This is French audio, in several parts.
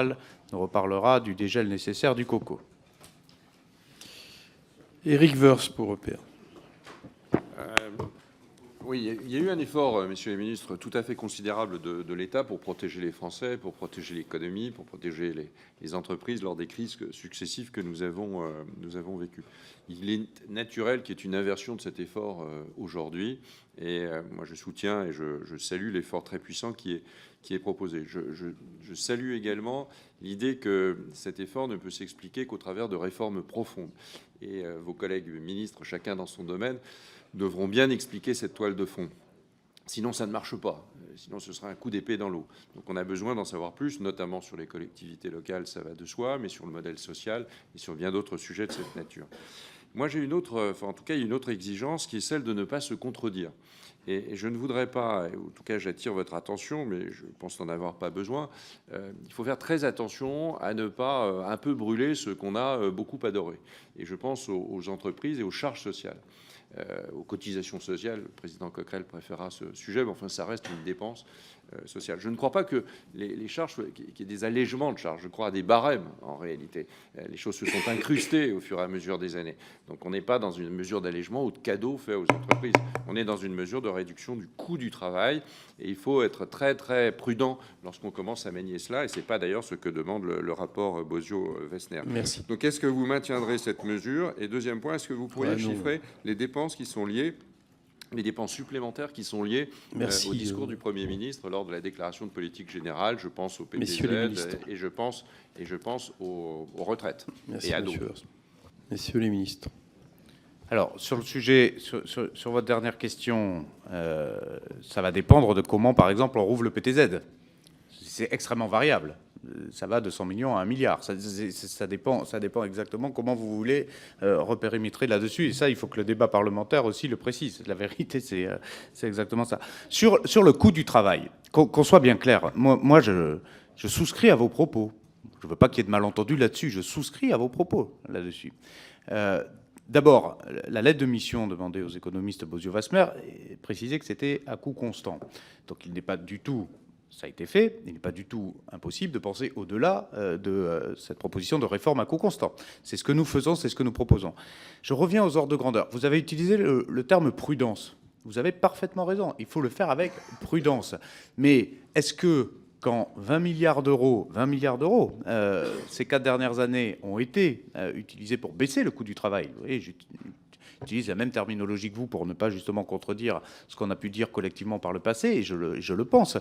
nous reparlera du dégel nécessaire du coco. Éric Woerth pour EPR. Oui, il y a eu un effort, messieurs les ministres, tout à fait considérable de l'État pour protéger les Français, pour protéger l'économie, pour protéger les entreprises lors des crises successives que nous avons vécues. Il est naturel qu'il y ait une inversion de cet effort aujourd'hui. Et moi, je soutiens et je salue l'effort très puissant qui est proposé. Je salue également l'idée que cet effort ne peut s'expliquer qu'au travers de réformes profondes. Et vos collègues ministres, chacun dans son domaine, devront bien expliquer cette toile de fond. Sinon, ça ne marche pas. Sinon, ce sera un coup d'épée dans l'eau. Donc, on a besoin d'en savoir plus, notamment sur les collectivités locales, ça va de soi, mais sur le modèle social et sur bien d'autres sujets de cette nature. Moi, j'ai une autre, en tout cas, une autre exigence qui est celle de ne pas se contredire. Et je ne voudrais pas, en tout cas, j'attire votre attention, mais je pense n'en avoir pas besoin. Il faut faire très attention à ne pas un peu brûler ce qu'on a beaucoup adoré. Et je pense aux entreprises et aux charges sociales. Aux cotisations sociales, le président Coquerel préférera ce sujet, mais enfin, ça reste une dépense sociale. Je ne crois pas que les charges, qu'il y ait des allègements de charges, je crois à des barèmes, en réalité. Les choses se sont incrustées au fur et à mesure des années. Donc, on n'est pas dans une mesure d'allègement ou de cadeau fait aux entreprises. On est dans une mesure de réduction du coût du travail, et il faut être très, très prudent lorsqu'on commence à manier cela, et ce n'est pas d'ailleurs ce que demande le rapport Bozio-Wessner. Merci. Donc, est-ce que vous maintiendrez cette mesure? Et deuxième point, est-ce que vous pourriez chiffrer les dépenses qui sont liées, les dépenses supplémentaires qui sont liées au discours du Premier ministre lors de la déclaration de politique générale? Je pense au PTZ et je pense aux retraites. Merci, et à d'autres. Messieurs les ministres. Alors, sur le sujet, sur votre dernière question, ça va dépendre de comment, par exemple, on rouvre le PTZ. C'est extrêmement variable. Ça va de 100 millions à 1 milliard. Ça dépend exactement comment vous voulez repérimétrer là-dessus. Et ça, il faut que le débat parlementaire aussi le précise. La vérité, c'est exactement ça. Sur le coût du travail, qu'on soit bien clair, moi je souscris à vos propos. Je ne veux pas qu'il y ait de malentendus là-dessus. Je souscris à vos propos là-dessus. D'abord, la lettre de mission demandée aux économistes Bozio-Wessner précisait que c'était à coût constant. Donc il n'est pas du tout... Ça a été fait. Il n'est pas du tout impossible de penser au-delà de cette proposition de réforme à coût constant. C'est ce que nous faisons, c'est ce que nous proposons. Je reviens aux ordres de grandeur. Vous avez utilisé le terme prudence. Vous avez parfaitement raison. Il faut le faire avec prudence. Mais est-ce que quand 20 milliards d'euros, ces 4 dernières années ont été utilisés pour baisser le coût du travail, vous voyez, j'utilise la même terminologie que vous pour ne pas justement contredire ce qu'on a pu dire collectivement par le passé, et je le pense,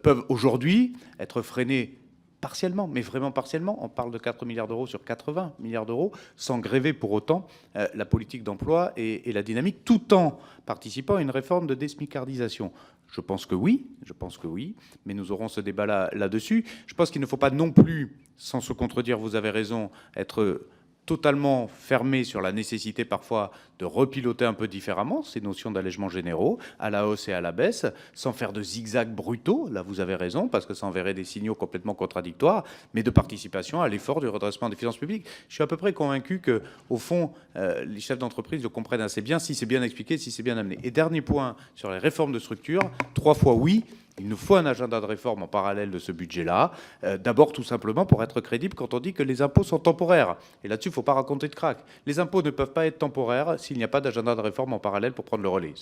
peuvent aujourd'hui être freinés partiellement, mais vraiment partiellement. On parle de 4 milliards d'euros sur 80 milliards d'euros, sans gréver pour autant la politique d'emploi et la dynamique, tout en participant à une réforme de désmicardisation. Je pense que oui, mais nous aurons ce débat là-dessus. Je pense qu'il ne faut pas non plus, sans se contredire, vous avez raison, être totalement fermé sur la nécessité parfois de repiloter un peu différemment ces notions d'allègements généraux, à la hausse et à la baisse, sans faire de zigzags brutaux, là vous avez raison, parce que ça enverrait des signaux complètement contradictoires, mais de participation à l'effort du redressement des finances publiques. Je suis à peu près convaincu qu'au fond, les chefs d'entreprise le comprennent assez bien, si c'est bien expliqué, si c'est bien amené. Et dernier point, sur les réformes de structure, 3 fois oui. Il nous faut un agenda de réforme en parallèle de ce budget-là. D'abord, tout simplement, pour être crédible quand on dit que les impôts sont temporaires. Et là-dessus, il ne faut pas raconter de crack. Les impôts ne peuvent pas être temporaires s'il n'y a pas d'agenda de réforme en parallèle pour prendre le relais.